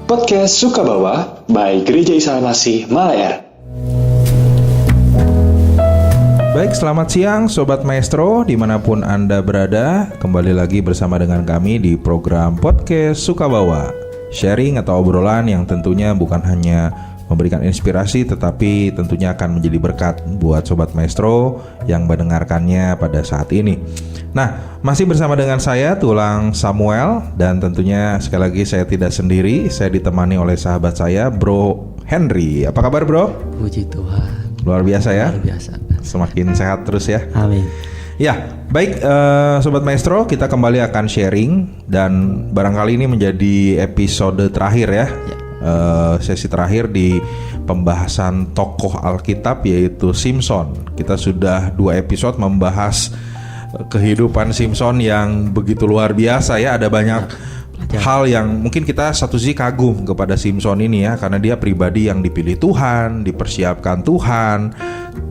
Podcast Sukabawa by Gereja Isa Masih Malaer. Baik, selamat siang Sobat Maestro dimanapun Anda berada. Kembali lagi bersama dengan kami di program Podcast Sukabawa. Sharing atau obrolan yang tentunya bukan hanya memberikan inspirasi, tetapi tentunya akan menjadi berkat buat Sobat Maestro yang mendengarkannya pada saat ini. Nah, masih bersama dengan saya Tulang Samuel. Dan tentunya sekali lagi saya tidak sendiri. Saya ditemani oleh sahabat saya Bro Henry. Apa kabar bro? Puji Tuhan. Luar biasa ya. Luar biasa. Semakin sehat terus ya. Amin. Ya, baik Sobat Maestro, kita kembali akan sharing. Dan barangkali ini menjadi episode terakhir ya, sesi terakhir di pembahasan tokoh Alkitab yaitu Simson. Kita sudah 2 episode membahas kehidupan Simson yang begitu luar biasa ya. Ada banyak hal yang mungkin kita satu sisi kagum kepada Simson ini ya, karena dia pribadi yang dipilih Tuhan, dipersiapkan Tuhan,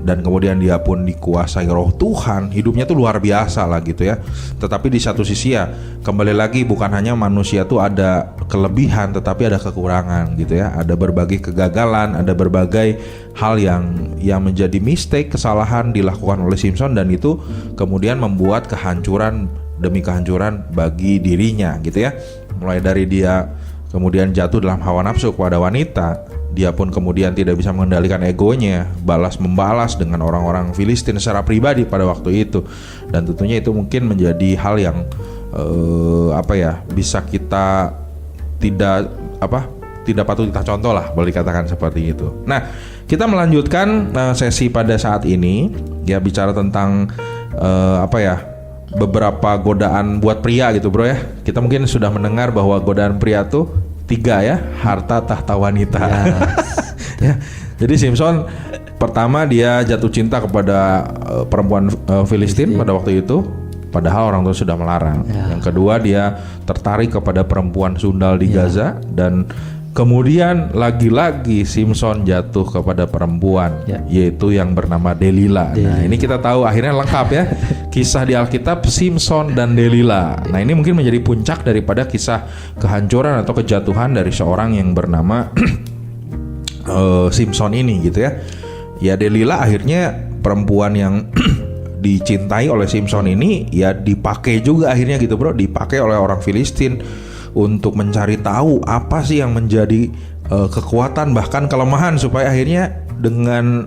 dan kemudian dia pun dikuasai roh Tuhan. Hidupnya tuh luar biasa lah gitu ya. Tetapi di satu sisi ya, kembali lagi bukan hanya manusia tuh ada kelebihan, tetapi ada kekurangan gitu ya. Ada berbagai kegagalan, ada berbagai hal yang menjadi mistake, kesalahan dilakukan oleh Simson, dan itu kemudian membuat kehancuran demi kehancuran bagi dirinya gitu ya. Mulai dari dia kemudian jatuh dalam hawa nafsu kepada wanita, dia pun kemudian tidak bisa mengendalikan egonya, membalas dengan orang-orang Filistin secara pribadi pada waktu itu. Dan tentunya itu mungkin menjadi hal yang bisa kita tidak patut kita contoh lah, boleh dikatakan seperti itu. Nah, kita melanjutkan sesi pada saat ini ya, bicara tentang beberapa godaan buat pria gitu bro ya. Kita mungkin sudah mendengar bahwa godaan pria tuh 3 ya, harta, tahta, wanita. Ya. Jadi Simson pertama dia jatuh cinta kepada perempuan Filistin pada waktu itu, padahal orang tua sudah melarang. Yang kedua dia tertarik kepada perempuan sundal di Gaza, dan kemudian lagi-lagi Simson jatuh kepada perempuan yaitu yang bernama Delila. Nah, ini kita tahu akhirnya lengkap ya. Kisah di Alkitab Simson dan Delila. Nah, ini mungkin menjadi puncak daripada kisah kehancuran atau kejatuhan dari seorang yang bernama Simson ini gitu ya. Ya, Delila akhirnya perempuan yang dicintai oleh Simson ini ya dipakai juga akhirnya gitu bro, dipakai oleh orang Filistin untuk mencari tahu apa sih yang menjadi kekuatan bahkan kelemahan, supaya akhirnya dengan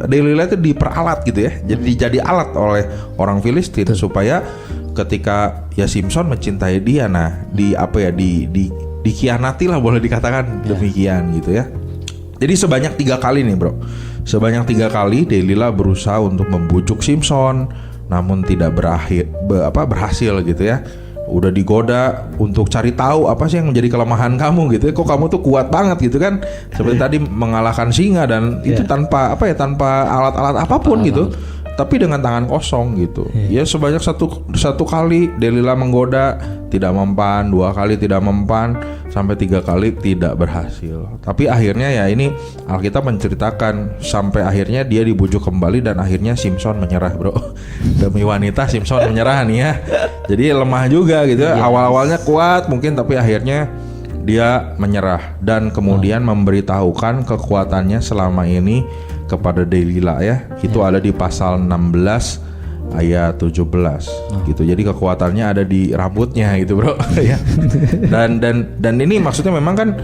Delila itu diperalat gitu ya. Jadi alat oleh orang Filistin supaya ketika ya Simson mencintai dia, nah dikhianati lah, boleh dikatakan demikian gitu ya. Jadi sebanyak 3 kali nih bro. Sebanyak 3 kali Delila berusaha untuk membujuk Simson, namun tidak berhasil gitu ya. Udah digoda untuk cari tahu apa sih yang menjadi kelemahan kamu gitu ya. Kok kamu tuh kuat banget gitu kan, seperti tadi mengalahkan singa, dan itu tanpa alat-alat apapun gitu, tapi dengan tangan kosong gitu. Ya sebanyak satu kali Delila menggoda tidak mempan, 2 kali tidak mempan, sampai 3 kali tidak berhasil. Tapi akhirnya ya ini Alkitab menceritakan sampai akhirnya dia dibujuk kembali, dan akhirnya Simson menyerah bro. Demi wanita Simson menyerah nih ya. Jadi lemah juga gitu ya. Awal-awalnya kuat mungkin, tapi akhirnya dia menyerah dan kemudian memberitahukan kekuatannya selama ini kepada Delila ya. Itu ada di pasal 16 ayat 17 gitu. Jadi kekuatannya ada di rambutnya gitu bro ya. Dan ini maksudnya memang kan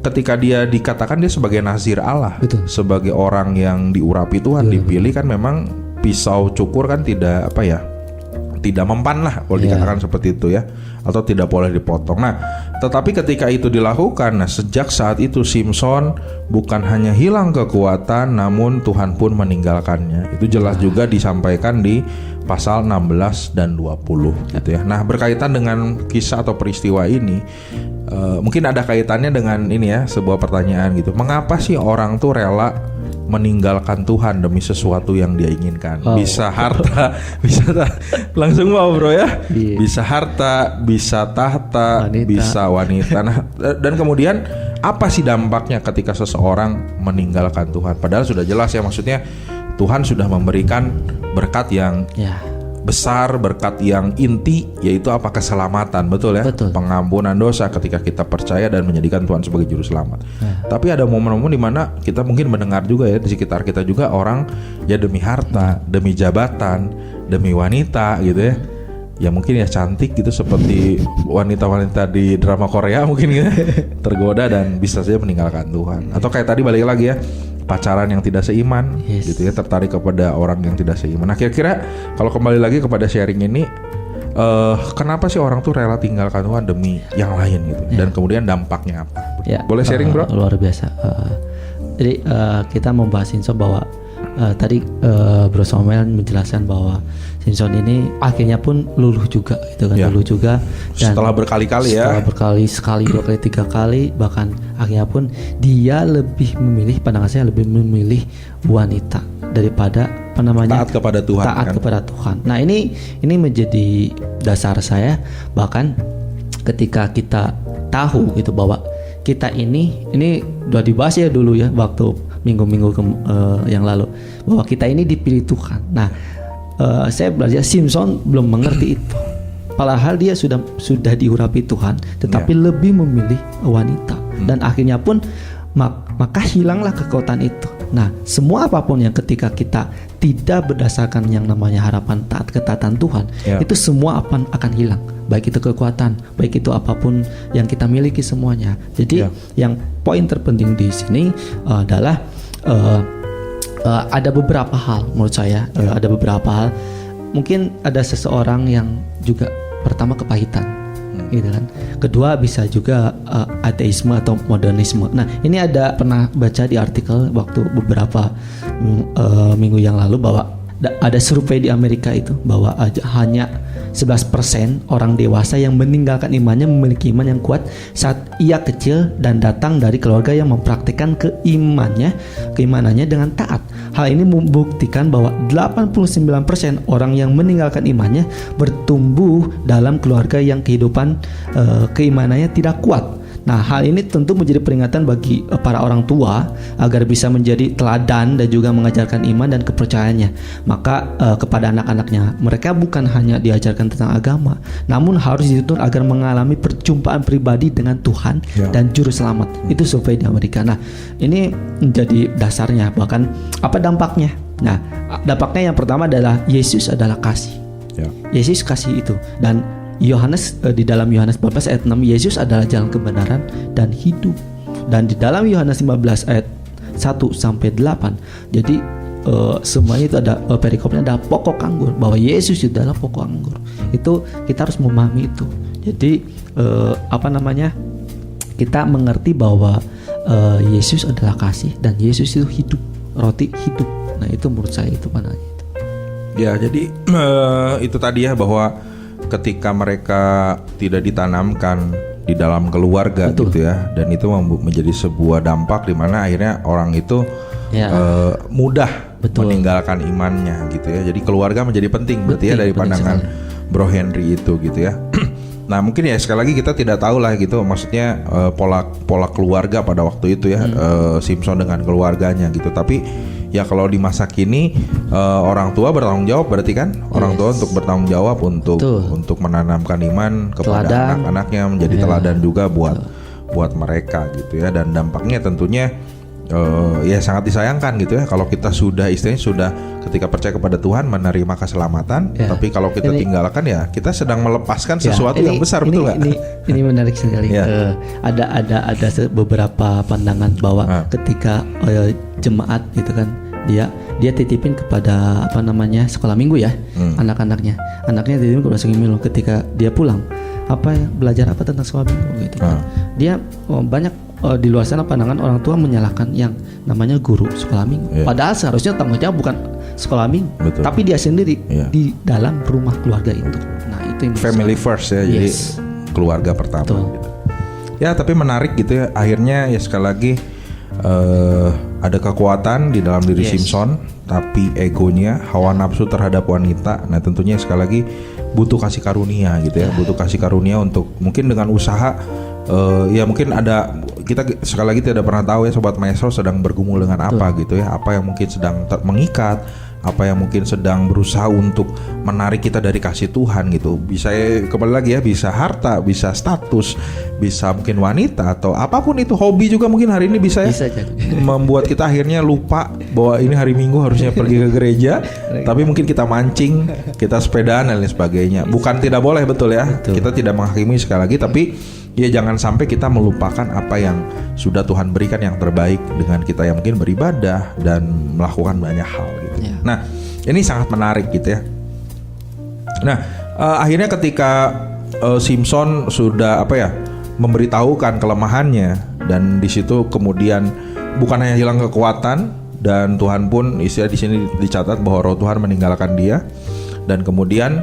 ketika dia dikatakan dia sebagai nazir Allah, sebagai orang yang diurapi Tuhan, dipilih kan, memang pisau cukur kan tidak mempan lah, boleh dikatakan seperti itu ya, atau tidak boleh dipotong. Nah, tetapi ketika itu dilakukan, nah sejak saat itu Simson bukan hanya hilang kekuatan, namun Tuhan pun meninggalkannya. Itu jelas juga disampaikan di pasal 16 dan 20 gitu ya. Nah, berkaitan dengan kisah atau peristiwa ini, mungkin ada kaitannya dengan ini ya, sebuah pertanyaan gitu. Mengapa sih orang tuh rela meninggalkan Tuhan demi sesuatu yang dia inginkan? Bisa harta, langsung mau bro ya. Bisa harta, bisa tahta, bisa wanita. Nah, dan kemudian apa sih dampaknya ketika seseorang meninggalkan Tuhan? Padahal sudah jelas ya, maksudnya Tuhan sudah memberikan berkat yang besar, berkat yang inti, yaitu apa? Keselamatan, betul ya? Betul. Pengampunan dosa ketika kita percaya dan menjadikan Tuhan sebagai juru selamat. Tapi ada momen-momen di mana kita mungkin mendengar juga ya, di sekitar kita juga orang ya demi harta, demi jabatan, demi wanita gitu ya. Ya mungkin ya cantik gitu seperti wanita-wanita di drama Korea mungkin ya, tergoda dan bisa saja meninggalkan Tuhan. Atau kayak tadi balik lagi ya, pacaran yang tidak seiman, gitu ya, tertarik kepada orang yang tidak seiman. Nah kira-kira kalau kembali lagi kepada sharing ini, kenapa sih orang tuh rela tinggalkan Tuhan demi yang lain gitu? Dan kemudian dampaknya apa? Boleh sharing bro? Luar biasa. Jadi kita membahas Simpson bahwa tadi Bro Samuel menjelaskan bahwa Simpson ini akhirnya pun luluh juga gitu kan, luluh juga dan setelah berkali-kali setelah berkali sekali, 2 kali, 3 kali, bahkan akhirnya pun dia lebih memilih, pandangan saya lebih memilih wanita daripada taat kepada Tuhan. Kepada Tuhan. Nah ini menjadi dasar saya, bahkan ketika kita tahu gitu bahwa kita ini udah dibahas ya dulu ya waktu minggu-minggu yang lalu, bahwa kita ini dipilih Tuhan. Nah saya belajar Simpson belum mengerti itu, padahal dia sudah diurapi Tuhan, tetapi lebih memilih wanita. Dan akhirnya pun maka hilanglah kekuatan itu. Nah semua apapun yang ketika kita tidak berdasarkan yang namanya harapan ketaatan Tuhan, itu semua akan hilang, baik itu kekuatan, baik itu apapun yang kita miliki semuanya. Jadi yang poin terpenting di sini adalah ada beberapa hal menurut saya, ada beberapa hal. Mungkin ada seseorang yang juga pertama kepahitan, gitu kan. Kedua bisa juga ateisme atau modernisme. Nah ini ada pernah baca di artikel waktu beberapa minggu yang lalu bahwa ada survei di Amerika itu bahwa hanya 11% orang dewasa yang meninggalkan imannya memiliki iman yang kuat saat ia kecil dan datang dari keluarga yang mempraktikkan keimanannya dengan taat. Hal ini membuktikan bahwa 89% orang yang meninggalkan imannya bertumbuh dalam keluarga yang keimanannya tidak kuat. Nah, hal ini tentu menjadi peringatan bagi para orang tua agar bisa menjadi teladan dan juga mengajarkan iman dan kepercayaannya. Maka kepada anak-anaknya, mereka bukan hanya diajarkan tentang agama, namun harus dituntun agar mengalami perjumpaan pribadi dengan Tuhan dan juru selamat. Itu survei di Amerika. Nah, ini menjadi dasarnya. Bahkan apa dampaknya? Nah, dampaknya yang pertama adalah Yesus adalah kasih. Yesus kasih itu, dan Yohanes di dalam Yohanes 14 ayat 6, Yesus adalah jalan kebenaran dan hidup. Dan di dalam Yohanes 15 ayat 1 sampai 8, jadi semuanya itu ada perikopnya ada pokok anggur, bahwa Yesus itu adalah pokok anggur. Itu kita harus memahami itu. Jadi kita mengerti bahwa Yesus adalah kasih dan Yesus itu hidup, roti hidup. Nah itu menurut saya itu pandangannya. Ya jadi itu tadi ya, bahwa ketika mereka tidak ditanamkan di dalam keluarga gitu ya, dan itu menjadi sebuah dampak di mana akhirnya orang itu mudah meninggalkan imannya gitu ya. Jadi keluarga menjadi penting berarti ya dari pandangan Bro Henry itu gitu ya. Nah mungkin ya sekali lagi kita tidak tahu lah gitu, maksudnya pola keluarga pada waktu itu ya, Simpson dengan keluarganya gitu. Tapi ya kalau di masa kini orang tua bertanggung jawab, berarti kan orang tua untuk bertanggung jawab untuk menanamkan iman kepada anak-anaknya, menjadi teladan juga buat mereka gitu ya. Dan dampaknya tentunya ya sangat disayangkan gitu ya, kalau kita sudah ketika percaya kepada Tuhan menerima keselamatan, tapi kalau kita tinggalkan ya kita sedang melepaskan sesuatu yang besar, betul nggak? Ini menarik sekali. Ada beberapa pandangan bahwa ketika jemaat gitu kan, dia titipin kepada sekolah minggu ya, anaknya titipin kepada sekolah minggu. Ketika dia pulang, belajar apa tentang sekolah minggu gitu kan. Dia banyak di luar sana pandangan orang tua menyalahkan yang namanya guru sekolah minggu. Padahal seharusnya tanggung jawab bukan sekolah minggu, tapi dia sendiri di dalam rumah keluarga itu. Nah itu yang family first ya, jadi keluarga pertama gitu. Ya tapi menarik gitu ya, akhirnya ya sekali lagi ada kekuatan di dalam diri Simpson, tapi egonya, hawa nafsu terhadap wanita. Nah tentunya sekali lagi butuh kasih karunia gitu ya, butuh kasih karunia untuk mungkin dengan usaha. Ya mungkin kita sekali lagi tidak pernah tahu ya Sobat Maestro sedang bergumul dengan apa gitu ya, apa yang mungkin sedang mengikat, apa yang mungkin sedang berusaha untuk menarik kita dari kasih Tuhan gitu. Bisa kembali lagi ya, bisa harta, bisa status, bisa mungkin wanita atau apapun itu, hobi juga mungkin hari ini bisa ya. Bisa jadi. Membuat kita akhirnya lupa bahwa ini hari Minggu harusnya pergi ke gereja, tapi mungkin kita mancing, kita sepedaan dan lain sebagainya. Bukan tidak boleh, betul ya. Betul. Kita tidak menghakimi sekali lagi, tapi ya jangan sampai kita melupakan apa yang sudah Tuhan berikan yang terbaik dengan kita yang mungkin beribadah dan melakukan banyak hal gitu. Ya. Nah, ini sangat menarik gitu ya. Nah, akhirnya ketika Simpson sudah memberitahukan kelemahannya, dan di situ kemudian bukan hanya hilang kekuatan, dan Tuhan pun istilah di sini dicatat bahwa roh Tuhan meninggalkan dia, dan kemudian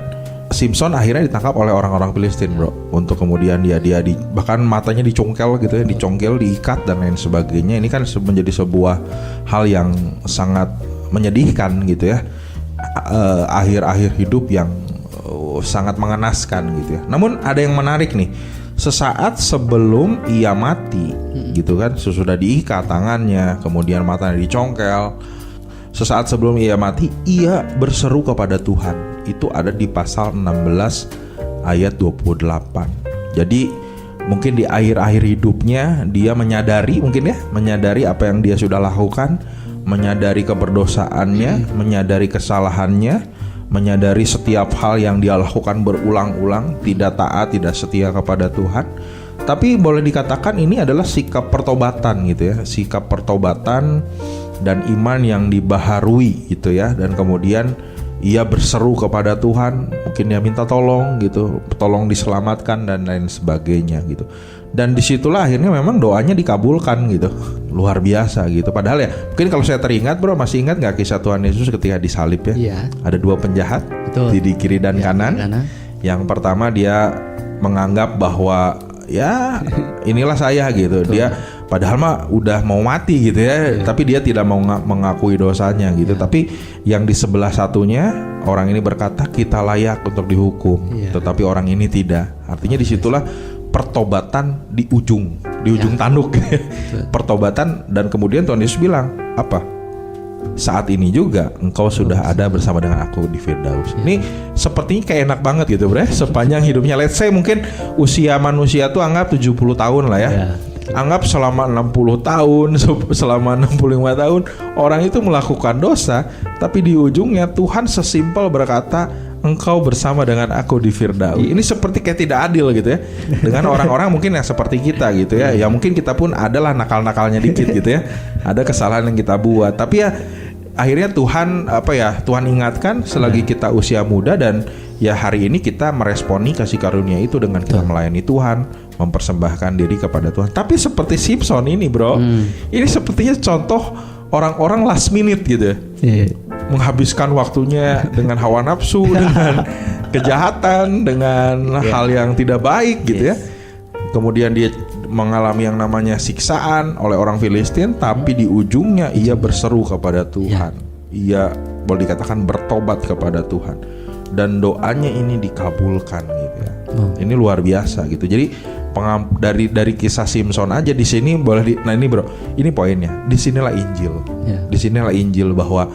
Simpson akhirnya ditangkap oleh orang-orang Filistin, bro, untuk kemudian dia bahkan matanya dicongkel gitu ya, dicongkel, diikat dan lain sebagainya. Ini kan menjadi sebuah hal yang sangat menyedihkan gitu ya, akhir-akhir hidup yang sangat mengenaskan gitu ya. Namun ada yang menarik nih, sesaat sebelum ia mati gitu kan, sesudah diikat tangannya, kemudian matanya dicongkel, sesaat sebelum ia mati, ia berseru kepada Tuhan. Itu ada di pasal 16 ayat 28. Jadi mungkin di akhir-akhir hidupnya dia menyadari apa yang dia sudah lakukan, menyadari keberdosaannya, menyadari kesalahannya, menyadari setiap hal yang dia lakukan berulang-ulang, tidak taat, tidak setia kepada Tuhan. Tapi boleh dikatakan ini adalah sikap pertobatan gitu ya, sikap pertobatan dan iman yang dibaharui gitu ya. Dan kemudian ia berseru kepada Tuhan, mungkin dia minta tolong gitu, tolong diselamatkan dan lain sebagainya gitu. Dan disitulah akhirnya memang doanya dikabulkan gitu, luar biasa gitu. Padahal ya mungkin kalau saya teringat, bro, masih ingat nggak kisah Tuhan Yesus ketika disalib ya? Iya. Ada dua penjahat, Betul. di kiri dan kanan. Yang pertama dia menganggap bahwa ya inilah saya gitu. Betul. Dia padahal mah udah mau mati gitu ya, tapi dia tidak mau mengakui dosanya gitu. Tapi yang di sebelah satunya, orang ini berkata kita layak untuk dihukum, tetapi orang ini tidak. Artinya disitulah pertobatan di ujung tanduk. Pertobatan, dan kemudian Tuhan Yesus bilang apa? Saat ini juga engkau sudah ada bersama dengan aku di Firdaus. Ini sepertinya kayak enak banget gitu, bro. Sepanjang hidupnya, let's say mungkin usia manusia tuh anggap 70 tahun lah ya. Anggap selama 60 tahun, selama 65 tahun orang itu melakukan dosa, tapi di ujungnya Tuhan sesimpel berkata engkau bersama dengan aku di Firdaus. Ini seperti kayak tidak adil gitu ya, dengan orang-orang mungkin yang seperti kita gitu ya. Ya mungkin kita pun adalah nakal-nakalnya dikit gitu ya, ada kesalahan yang kita buat, tapi ya akhirnya Tuhan ingatkan selagi kita usia muda, dan ya hari ini kita meresponi kasih karunia itu dengan kita melayani Tuhan, mempersembahkan diri kepada Tuhan. Tapi seperti Simpson ini, bro, ini sepertinya contoh orang-orang last minute gitu ya, menghabiskan waktunya dengan hawa nafsu, dengan kejahatan, dengan hal yang tidak baik gitu ya. Kemudian dia mengalami yang namanya siksaan oleh orang Filistin, tapi di ujungnya ia berseru kepada Tuhan. Ia boleh dikatakan bertobat kepada Tuhan, dan doanya ini dikabulkan gitu ya. Ini luar biasa gitu. Jadi dari kisah Simpson aja di sini nah ini, bro, ini poinnya. Disinilah Injil. Disinilah Injil bahwa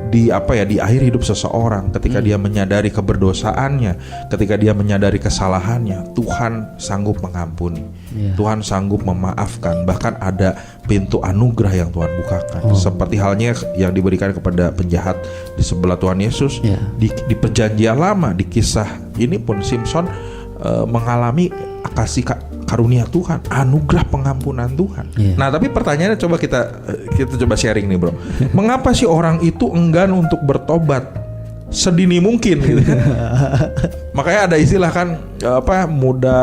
di akhir hidup seseorang, ketika dia menyadari keberdosaannya, ketika dia menyadari kesalahannya, Tuhan sanggup mengampuni, Tuhan sanggup memaafkan, bahkan ada pintu anugerah yang Tuhan bukakan. Seperti halnya yang diberikan kepada penjahat di sebelah Tuhan Yesus di perjanjian lama. Di kisah ini pun Simpson mengalami kasih karunia Tuhan, anugerah pengampunan Tuhan. Nah, tapi pertanyaannya kita coba sharing nih, bro. Mengapa sih orang itu enggan untuk bertobat sedini mungkin gitu? Makanya ada istilah kan, muda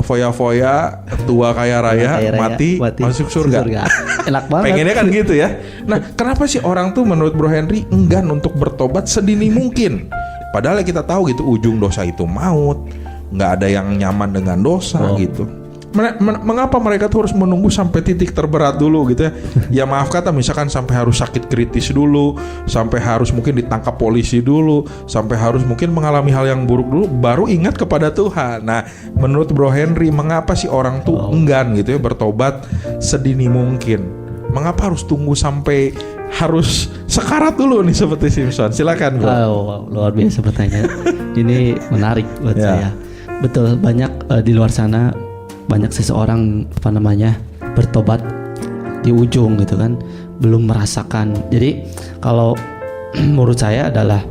foya-foya, tua kaya raya, mati masuk surga. Enak banget. Pengennya kan gitu ya. Nah, kenapa sih orang tuh menurut Bro Henry enggan untuk bertobat sedini mungkin? Padahal kita tahu gitu, ujung dosa itu maut. Nggak ada yang nyaman dengan dosa gitu. Mengapa mereka tuh harus menunggu sampai titik terberat dulu gitu ya? Ya maaf kata, misalkan sampai harus sakit kritis dulu, sampai harus mungkin ditangkap polisi dulu, sampai harus mungkin mengalami hal yang buruk dulu, baru ingat kepada Tuhan. Nah, menurut Bro Henry, mengapa sih orang tuh enggan gitu ya bertobat sedini mungkin? Mengapa harus tunggu sampai harus sekarat dulu nih seperti Simpson? Silakan bro. Wow, luar biasa pertanyaan. Ini menarik buat saya. Betul, banyak di luar sana banyak seseorang bertobat di ujung gitu kan, belum merasakan. Jadi kalau menurut saya adalah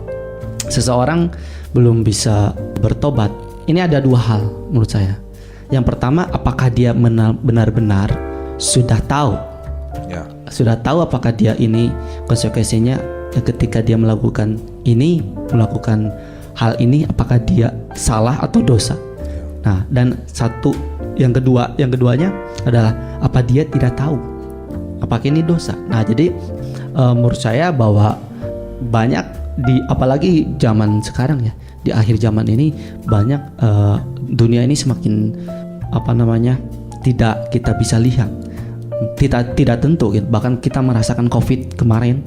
seseorang belum bisa bertobat. Ini ada dua hal menurut saya. Yang pertama, apakah dia benar-benar sudah tahu? Ya. Sudah tahu apakah dia ini konsekuensinya ketika dia melakukan hal ini, apakah dia salah atau dosa? Nah, dan yang keduanya adalah apa dia tidak tahu apakah ini dosa. Nah, jadi menurut saya bahwa banyak apalagi zaman sekarang ya, di akhir zaman ini banyak dunia ini semakin tidak kita bisa lihat, tidak tentu gitu. Bahkan kita merasakan COVID kemarin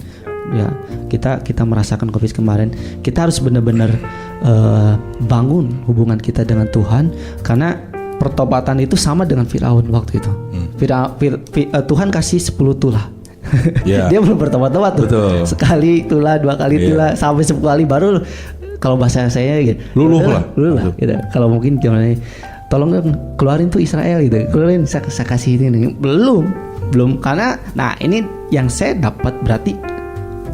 ya, kita merasakan COVID kemarin, kita harus benar-benar bangun hubungan kita dengan Tuhan, karena pertobatan itu sama dengan Firaun waktu itu. Tuhan kasih 10 tulah. Yeah. Dia belum bertobat-tobat tuh. Betul. Sekali tulah, 2 kali tulah, sampai 10 kali baru kalau bahasa saya gitu. Luluh lah gitu. Kalau mungkin gimana nih? Tolong dong keluarin tuh Israel gitu. Keluarin saya kasih ini. Belum karena ini yang saya dapat, berarti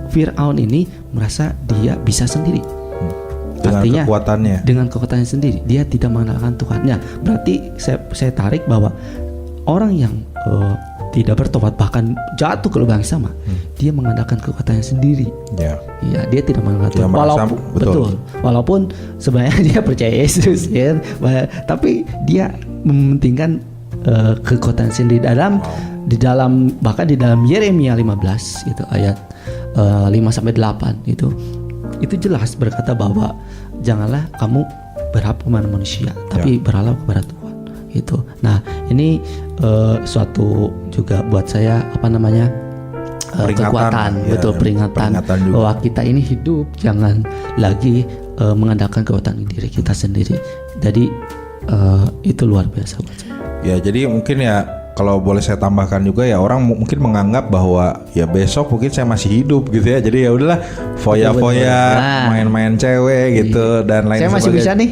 Firaun ini merasa dia bisa sendiri. Dengan artinya kekuatannya. Dengan kekuatannya sendiri, dia tidak mengandalkan Tuhan. Ya, berarti saya tarik bahwa orang yang tidak bertobat, bahkan jatuh ke lubang yang sama, dia mengandalkan kekuatannya sendiri. Ya, dia tidak mengandalkan Tuhan. Walaupun sebenarnya dia percaya Yesus, ya, tapi dia mementingkan kekuatan sendiri bahkan di dalam Yeremia 15 itu ayat 5-8 itu jelas berkata bahwa janganlah kamu berharap kepada manusia, tapi berharap kepada Tuhan. Itu. Nah, ini suatu juga buat saya kekuatan, peringatan bahwa kita ini hidup jangan lagi mengandalkan kekuatan diri kita sendiri. Jadi itu luar biasa buat saya. Ya, jadi mungkin ya kalau boleh saya tambahkan juga ya, orang mungkin menganggap bahwa ya besok mungkin saya masih hidup gitu ya. Jadi ya udahlah foya-foya, main-main cewek gitu dan lain sebagainya. Saya masih bisa nih.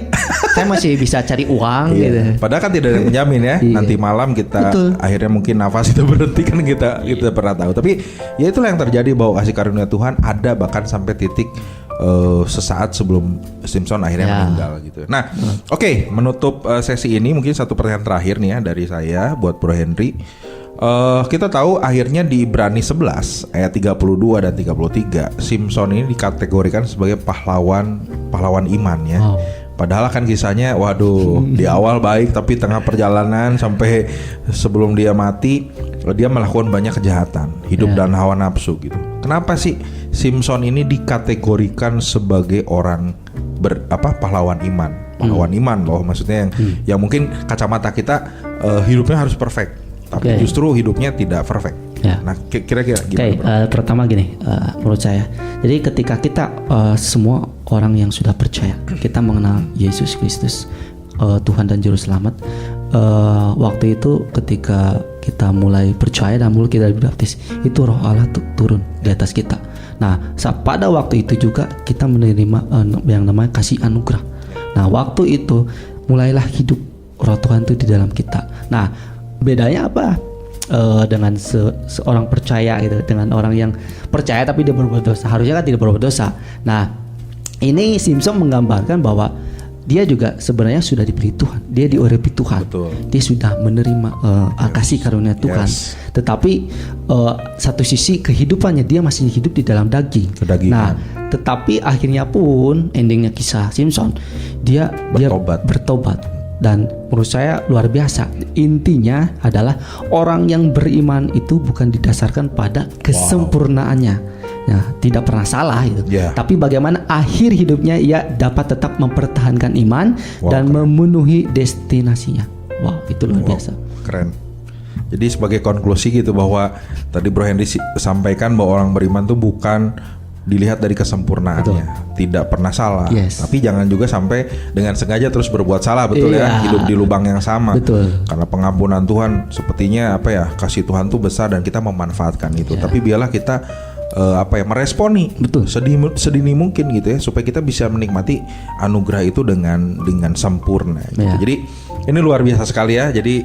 Saya masih bisa cari uang gitu. Padahal kan tidak ada yang menjamin ya. Nanti malam kita akhirnya mungkin nafas itu berhenti kan, kita pernah tahu. Tapi ya itulah yang terjadi, bahwa kasih karunia Tuhan ada bahkan sampai titik sesaat sebelum Simpson akhirnya meninggal gitu. Nah, oke, menutup sesi ini mungkin satu pertanyaan terakhir nih ya dari saya buat Bro Henry. Kita tahu akhirnya di Ibrani 11 ayat 32 dan 33 Simpson ini dikategorikan sebagai pahlawan iman ya. Padahal kan kisahnya di awal baik, tapi tengah perjalanan sampai sebelum dia mati dia melakukan banyak kejahatan, hidup dan hawa nafsu gitu. Kenapa sih Simpson ini dikategorikan sebagai orang pahlawan iman? Pahlawan iman loh, maksudnya yang mungkin kacamata kita hidupnya harus perfect, tapi justru hidupnya tidak perfect. Nah, kira-kira gimana? Pertama gini, menurut saya. Jadi ketika kita semua orang yang sudah percaya, kita mengenal Yesus Kristus, Tuhan dan Juru Selamat. Waktu itu ketika kita mulai percaya dan mulai kita dibaptis, itu Roh Allah turun di atas kita. Nah, pada waktu itu juga kita menerima yang namanya kasih anugerah. Nah, waktu itu mulailah hidup Roh Tuhan itu di dalam kita. Nah, bedanya apa dengan seorang percaya gitu, dengan orang yang percaya tapi dia berbuat dosa? Harusnya kan tidak berbuat dosa. Nah, ini Simpson menggambarkan bahwa dia juga sebenarnya sudah diberi Tuhan, dia diurapi Tuhan. Betul. Dia sudah menerima kasih karunia Tuhan. Tetapi satu sisi kehidupannya dia masih hidup di dalam daging. Nah, tetapi akhirnya pun endingnya kisah Simpson, dia bertobat. Dan menurut saya luar biasa. Intinya adalah orang yang beriman itu bukan didasarkan pada kesempurnaannya. Ya, tidak pernah salah itu. Tapi bagaimana akhir hidupnya ia dapat tetap mempertahankan iman dan memenuhi destinasinya. Wow, itu luar biasa. Keren. Jadi sebagai konklusi gitu, bahwa tadi Bro Henry sampaikan bahwa orang beriman tuh bukan dilihat dari kesempurnaannya, tidak pernah salah. Tapi jangan juga sampai dengan sengaja terus berbuat salah, ya, hidup di lubang yang sama. Karena pengampunan Tuhan sepertinya kasih Tuhan tuh besar dan kita memanfaatkan itu. Tapi biarlah kita meresponi Betul. sedini mungkin gitu ya, supaya kita bisa menikmati anugerah itu dengan sempurna gitu. Ya. Jadi ini luar biasa sekali ya. Jadi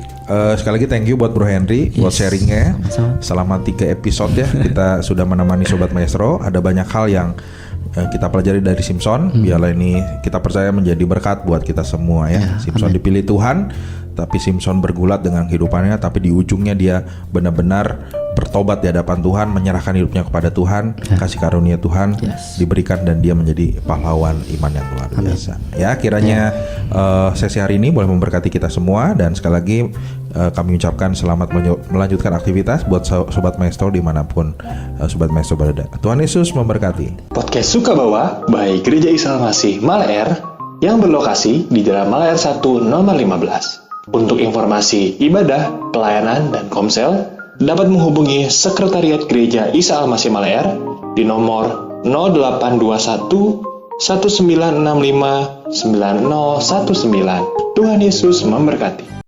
sekali lagi thank you buat Bro Henry buat sharingnya. Sama-sama. Selama 3 episode ya kita sudah menemani Sobat Maestro. Ada banyak hal yang kita pelajari dari Simpson. Biarlah ini kita percaya menjadi berkat buat kita semua ya. Simpson dipilih Tuhan, tapi Simpson bergulat dengan kehidupannya, tapi di ujungnya dia benar-benar bertobat di hadapan Tuhan, menyerahkan hidupnya kepada Tuhan, kasih karunia Tuhan diberikan, dan dia menjadi pahlawan iman yang luar biasa. Ya, kiranya sesi hari ini boleh memberkati kita semua, dan sekali lagi kami ucapkan selamat melanjutkan aktivitas buat Sobat Maestro dimanapun Sobat Maestro berada. Tuhan Yesus memberkati. Podcast Sukabawa by Gereja Isa Al-Masih Malaer yang berlokasi di Jalan Malaer 1 nomor 15. Untuk informasi ibadah, pelayanan, dan komsel, dapat menghubungi Sekretariat Gereja Isa Al-Masih Malaer di nomor 0821 1965 9019. Tuhan Yesus memberkati.